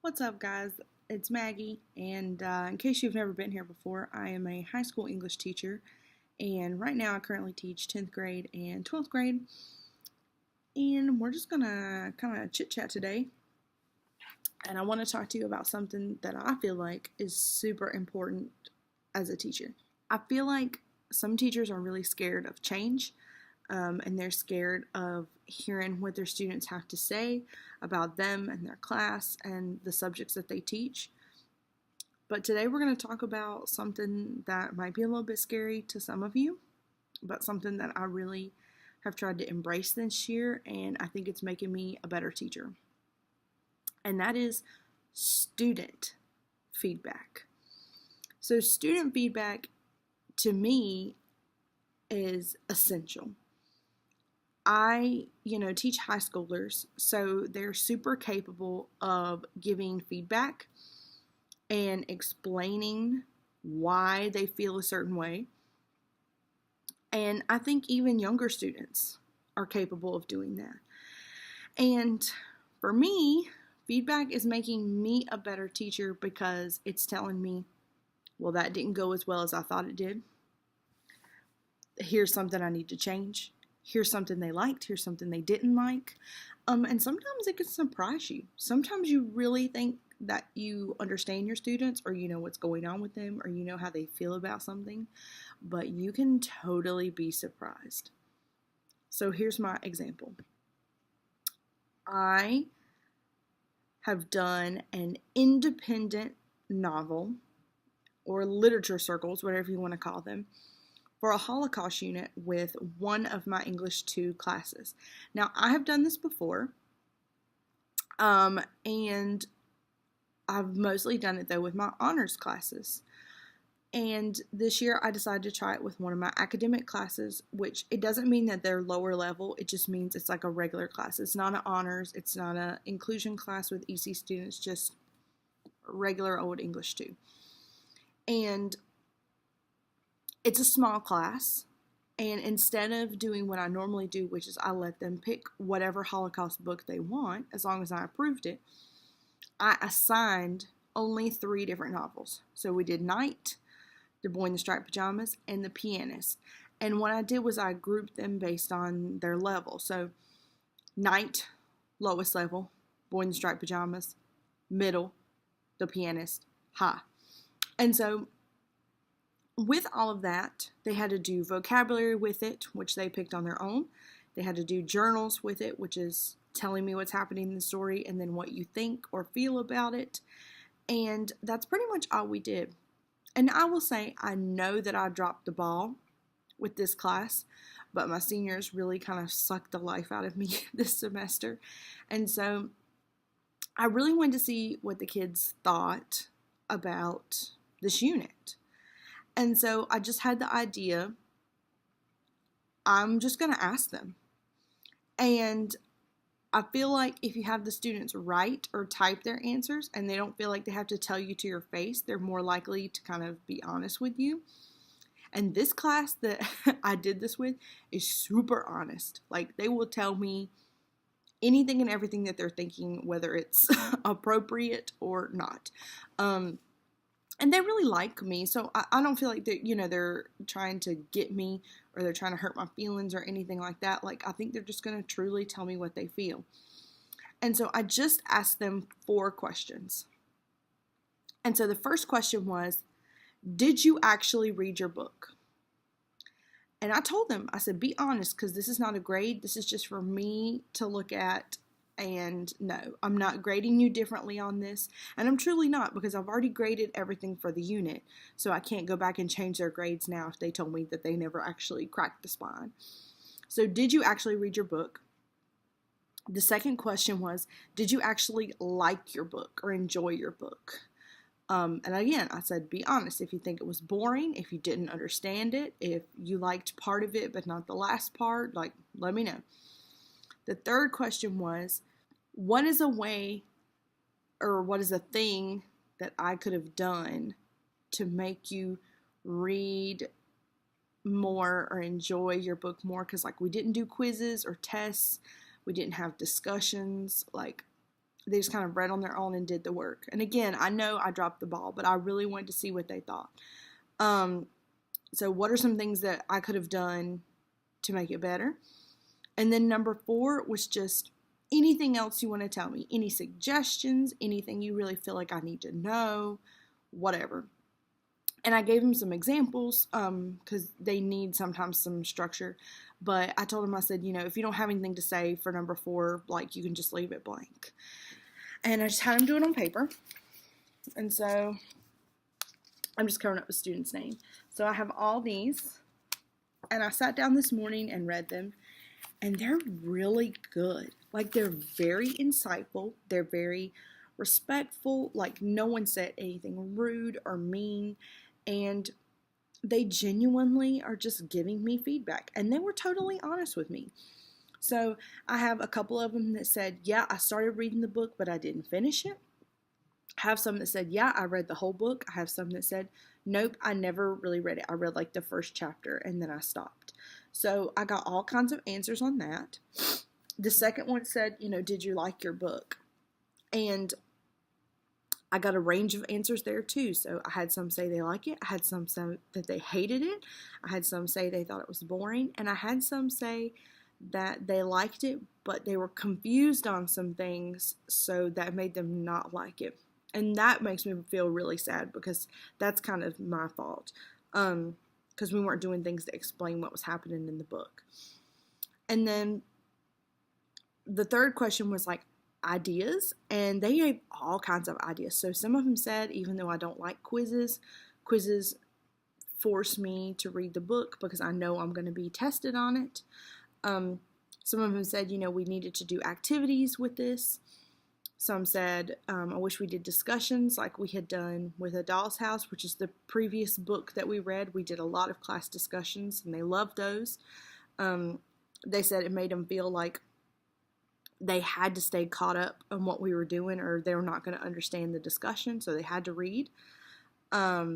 What's up, guys? It's Maggie, and in case you've never been here before, I am a high school English teacher, and right now I currently teach 10th grade and 12th grade, and we're just gonna kind of chit chat today, and I want to talk to you about something that I feel like is super important as a teacher. I feel like some teachers are really scared of change, and they're scared of hearing what their students have to say about them and their class and the subjects that they teach. But today we're going to talk about something that might be a little bit scary to some of you, but something that I really have tried to embrace this year, and I think it's making me a better teacher. And that is student feedback. So, student feedback to me is essential. I, teach high schoolers, so they're super capable of giving feedback and explaining why they feel a certain way. And I think even younger students are capable of doing that. And for me, feedback is making me a better teacher because it's telling me, well, that didn't go as well as I thought it did. Here's something I need to change. Here's something they liked. Here's something they didn't like. And sometimes it can surprise you. Sometimes you really think that you understand your students, or you know what's going on with them, or you know how they feel about something, but you can totally be surprised. So here's my example. I have done an independent novel, or literature circles, whatever you want to call them, for a Holocaust unit with one of my English 2 classes. Now, I have done this before, and I've mostly done it, though, with my honors classes. And this year, I decided to try it with one of my academic classes, which it doesn't mean that they're lower level. It just means it's like a regular class. It's not an honors. It's not an inclusion class with EC students, just regular old English 2. And it's a small class, and instead of doing what I normally do, which is I let them pick whatever Holocaust book they want, as long as I approved it, I assigned only 3 different novels. So we did Night, The Boy in the Striped Pajamas, and The Pianist. And what I did was I grouped them based on their level. So Night, lowest level, Boy in the Striped Pajamas, middle, The Pianist, high. And so with all of that, they had to do vocabulary with it, which they picked on their own. They had to do journals with it, which is telling me what's happening in the story and then what you think or feel about it. And that's pretty much all we did. And I will say, I know that I dropped the ball with this class, but my seniors really kind of sucked the life out of me this semester. And so I really wanted to see what the kids thought about this unit. And so I just had the idea, I'm just going to ask them. And I feel like if you have the students write or type their answers and they don't feel like they have to tell you to your face, they're more likely to kind of be honest with you. And this class that I did this with is super honest. Like, they will tell me anything and everything that they're thinking, whether it's appropriate or not. And they really like me, so I don't feel like they're trying to get me or they're trying to hurt my feelings or anything like that. Like, I think they're just going to truly tell me what they feel. And so I just asked them 4 questions. And so the first question was, did you actually read your book? And I told them, I said, be honest, because this is not a grade. This is just for me to look at. And no, I'm not grading you differently on this. And I'm truly not, because I've already graded everything for the unit. So I can't go back and change their grades now if they told me that they never actually cracked the spine. So did you actually read your book? The second question was, did you actually like your book or enjoy your book? And again, I said, be honest. If you think it was boring, if you didn't understand it, if you liked part of it but not the last part, like, let me know. The third question was, what is a way or what is a thing that I could have done to make you read more or enjoy your book more? Because, like, we didn't do quizzes or tests. We didn't have discussions. Like, They just kind of read on their own and did the work. And again, I know I dropped the ball, but I really wanted to see what they thought. So what are some things that I could have done to make it better? And then number 4 was just anything else you want to tell me. Any suggestions, anything you really feel like I need to know, whatever. And I gave them some examples because they need sometimes some structure. But I told them, I said, if you don't have anything to say for number 4, like, you can just leave it blank. And I just had them do it on paper. And so I'm just covering up the student's name. So I have all these. And I sat down this morning and read them. And they're really good. Like, they're very insightful. They're very respectful. Like, no one said anything rude or mean. And they genuinely are just giving me feedback. And they were totally honest with me. So I have a couple of them that said, yeah, I started reading the book, but I didn't finish it. I have some that said, yeah, I read the whole book. I have some that said, nope, I never really read it. I read like the first chapter and then I stopped. So I got all kinds of answers on that. The second one said, did you like your book? And I got a range of answers there too. So I had some say they like it. I had some say that they hated it. I had some say they thought it was boring. And I had some say that they liked it, but they were confused on some things, so that made them not like it. And that makes me feel really sad because that's kind of my fault. Because we weren't doing things to explain what was happening in the book. And then the third question was like ideas, and they gave all kinds of ideas. So some of them said, even though I don't like quizzes force me to read the book because I know I'm going to be tested on it. Some of them said, we needed to do activities with this. Some said, I wish we did discussions like we had done with A Doll's House, which is the previous book that we read. We did a lot of class discussions, and they loved those. They said it made them feel like they had to stay caught up on what we were doing, or they were not going to understand the discussion, so they had to read. A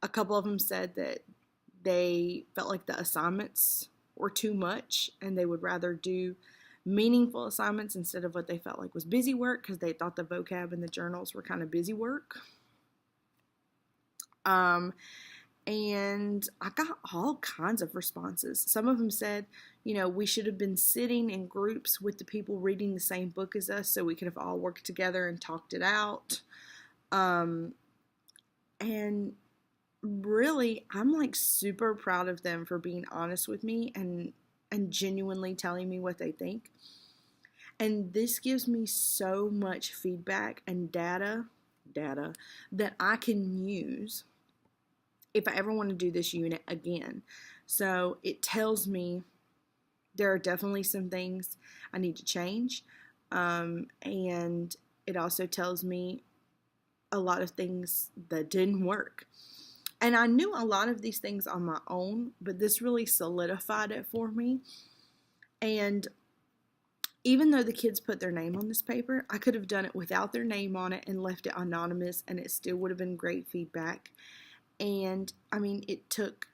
couple of them said that they felt like the assignments were too much, and they would rather do meaningful assignments instead of what they felt like was busy work, because they thought the vocab and the journals were kind of busy work. And I got all kinds of responses. Some of them said, we should have been sitting in groups with the people reading the same book as us so we could have all worked together and talked it out. And really, I'm like super proud of them for being honest with me and genuinely telling me what they think. And this gives me so much feedback and data that I can use if I ever want to do this unit again. So it tells me there are definitely some things I need to change. And it also tells me a lot of things that didn't work. And I knew a lot of these things on my own, but this really solidified it for me. And even though the kids put their name on this paper, I could have done it without their name on it and left it anonymous, and it still would have been great feedback. And I mean, it took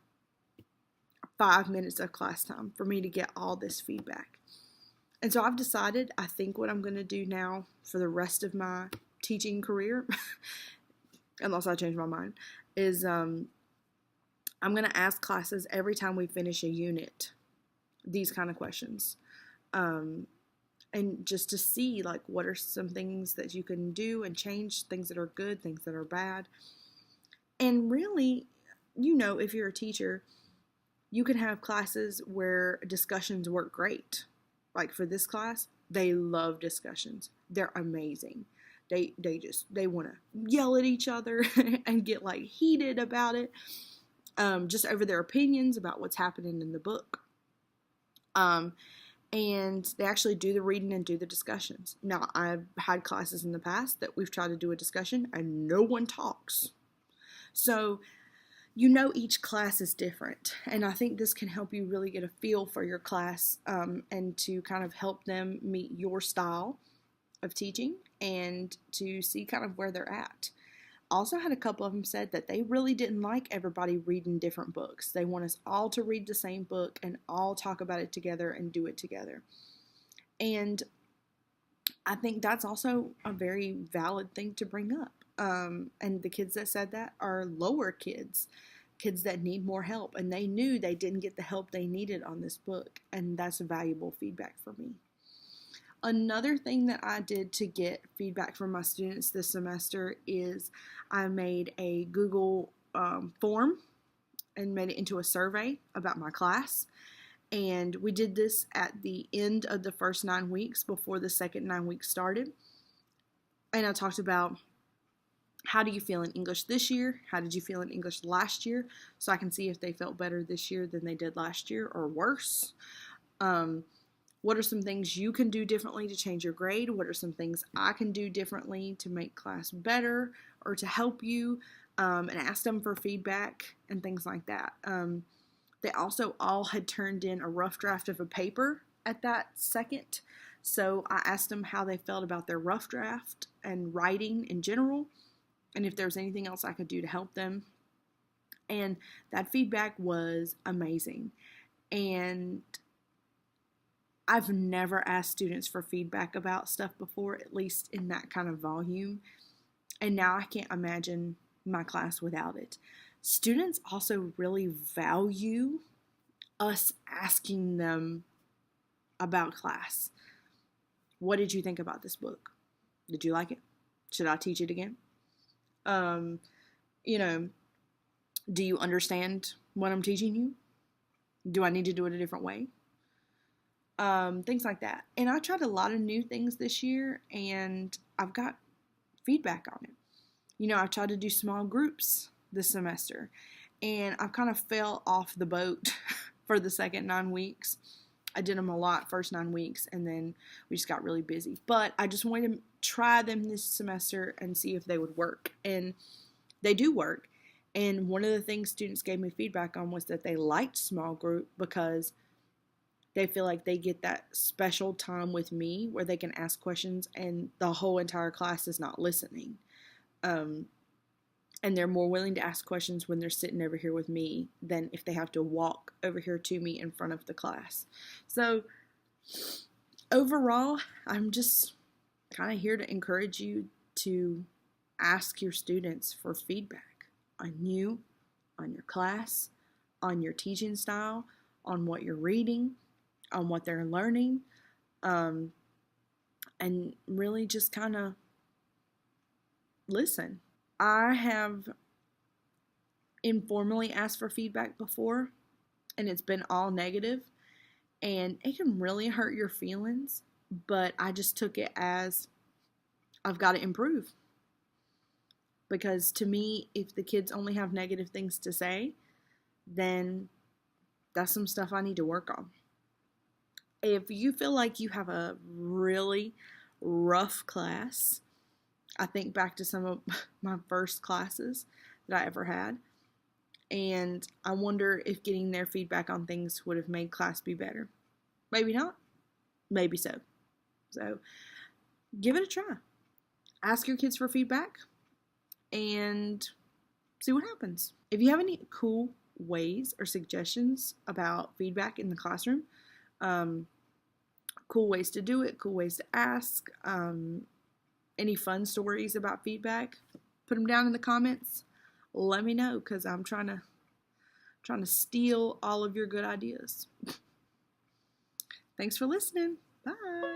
5 minutes of class time for me to get all this feedback. And so I've decided, I think what I'm going to do now for the rest of my teaching career, unless I change my mind, is I'm going to ask classes every time we finish a unit these kind of questions. And just to see, like, what are some things that you can do and change, things that are good, things that are bad. And really, if you're a teacher, you can have classes where discussions work great. Like for this class, they love discussions. They're amazing. They want to yell at each other and get like heated about it, just over their opinions about what's happening in the book. And they actually do the reading and do the discussions. Now, I've had classes in the past that we've tried to do a discussion and no one talks. So, each class is different, and I think this can help you really get a feel for your class, and to kind of help them meet your style of teaching and to see kind of where they're at. Also had a couple of them said that they really didn't like everybody reading different books. They want us all to read the same book and all talk about it together and do it together. And I think that's also a very valid thing to bring up. And the kids that said that are lower kids, kids that need more help, and they knew they didn't get the help they needed on this book, and that's valuable feedback for me. Another thing that I did to get feedback from my students this semester is I made a Google form and made it into a survey about my class. And we did this at the end of the first 9 weeks before the second 9 weeks started. And I talked about how do you feel in English this year? How did you feel in English last year? So I can see if they felt better this year than they did last year or worse. What are some things you can do differently to change your grade? What are some things I can do differently to make class better or to help you? And ask them for feedback and things like that. They also all had turned in a rough draft of a paper at that second. So I asked them how they felt about their rough draft and writing in general, and if there was anything else I could do to help them. And that feedback was amazing. And I've never asked students for feedback about stuff before, at least in that kind of volume. And now I can't imagine my class without it. Students also really value us asking them about class. What did you think about this book? Did you like it? Should I teach it again? You know, do you understand what I'm teaching you? Do I need to do it a different way? Things like that. And I tried a lot of new things this year, and I've got feedback on it. You know, I tried to do small groups this semester, and I've kind of fell off the boat for the second 9 weeks. I did them a lot first 9 weeks, and then we just got really busy. But I just wanted to try them this semester and see if they would work. And they do work. And one of the things students gave me feedback on was that they liked small group because they feel like they get that special time with me where they can ask questions and the whole entire class is not listening. And they're more willing to ask questions when they're sitting over here with me than if they have to walk over here to me in front of the class. So overall, I'm just kind of here to encourage you to ask your students for feedback on you, on your class, on your teaching style, on what you're reading, on what they're learning, and really just kind of listen. I have informally asked for feedback before, and it's been all negative, and it can really hurt your feelings, but I just took it as I've got to improve. Because to me, if the kids only have negative things to say, then that's some stuff I need to work on. If you feel like you have a really rough class, I think back to some of my first classes that I ever had, and I wonder if getting their feedback on things would have made class be better. Maybe not. Maybe so. So give it a try. Ask your kids for feedback and see what happens. If you have any cool ways or suggestions about feedback in the classroom, cool ways to do it, cool ways to ask, any fun stories about feedback, put them down in the comments. Let me know, because I'm trying to steal all of your good ideas. Thanks for listening. Bye.